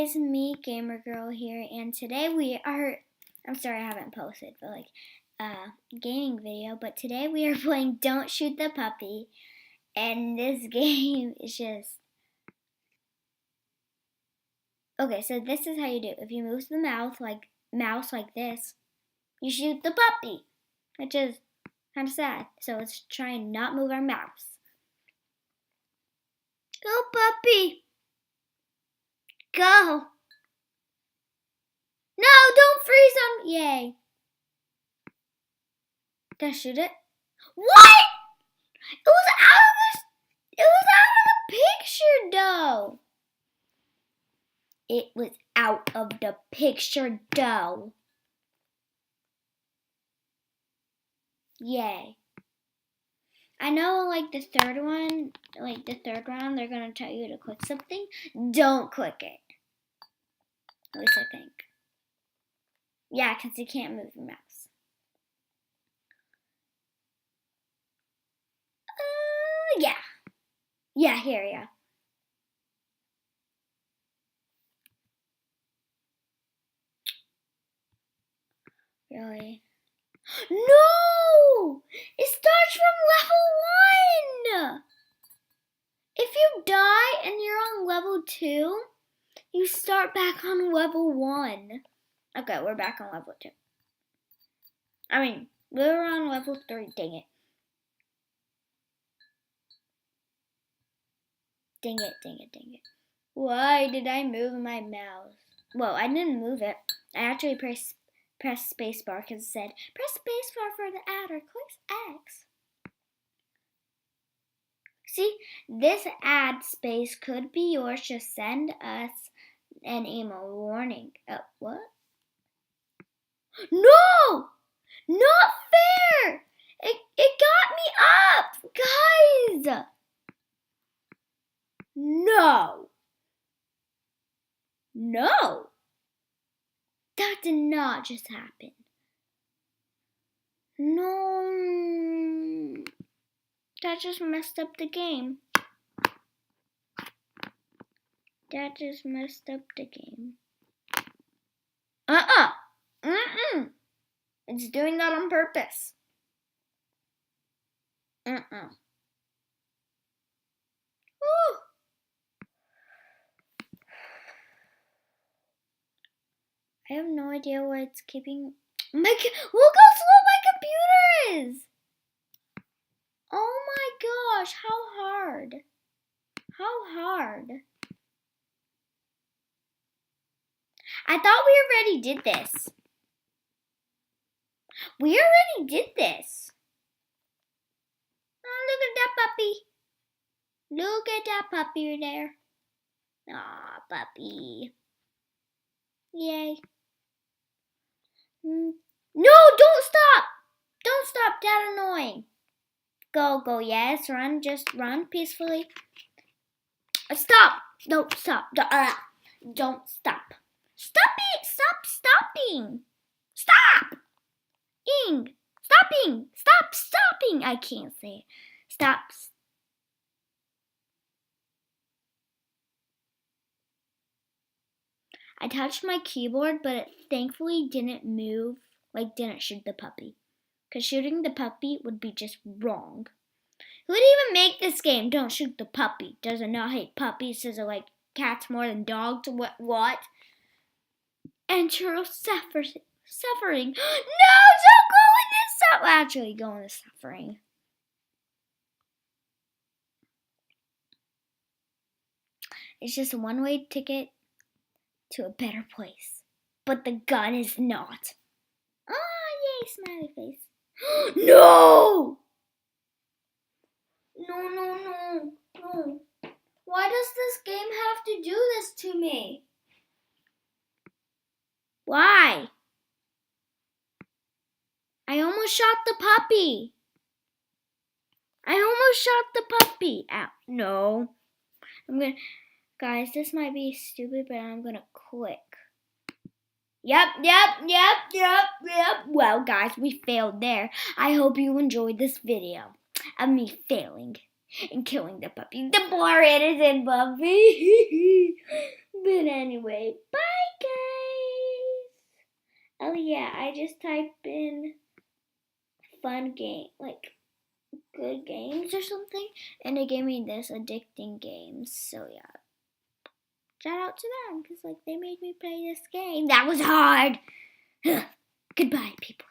guys, me, Gamer Girl here, and today I'm sorry I haven't posted, but gaming video, but today we are playing Don't Shoot the Puppy, and this game is just, okay, so this is how you do it. If you move the mouse like this, you shoot the puppy, which is kind of sad, so let's try and not move our mouse. Go puppy! Go! No, don't freeze him! Yay. Did I shoot it? What? It was out of the picture though. It was out of the picture though. Yay. I know the third round, they're gonna tell you to click something. Don't click it. At least I think. Yeah, because you can't move your mouse. Yeah. Yeah, here we go. Really? No! It starts from level 1! If you die and you're on level 2, you start back on level 1. Okay, we're back on level 2. I mean, we were on level 3, dang it. Dang it. Why did I move my mouse? Well, I didn't move it. I actually pressed spacebar because it said, press spacebar for the ad or click X. See, this ad space could be yours. Just send us an email warning. What? No! Not fair! It got me up! Guys! No! That did not just happen. No. That just messed up the game. It's doing that on purpose. Woo. I have no idea why it's keeping. Look how slow my computer is! Oh my gosh, how hard? I thought we already did this. Oh, look at that puppy. Look at that puppy there. Aw, puppy. Yay. No, don't stop! Don't stop, that's annoying. Go, yes, run, just run peacefully. Stop! Don't stop. Don't stop. Stop it! Stop stopping! Stop! Stop stopping! I can't say it. Stop. I touched my keyboard, but it thankfully didn't move, didn't shoot the puppy. Because shooting the puppy would be just wrong. Who would even make this game? Don't shoot the puppy. Does it not hate puppies? Does it like cats more than dogs? What? And Churro suffering. No, don't go in this actually go in the suffering. It's just a one-way ticket to a better place. But the gun is not. Oh, yay, smiley face. No! No. Why does this game have to do this to me? Why? I almost shot the puppy. Ow, no. Guys, this might be stupid, but I'm gonna click. Yep. Well, guys, we failed there. I hope you enjoyed this video of me failing and killing the puppy. The poor innocent puppy. But anyway, bye guys. Oh yeah, I just typed in fun game, like good games or something, and it gave me this addicting games. So yeah, shout out to them because like they made me play this game. That was hard. Goodbye, people.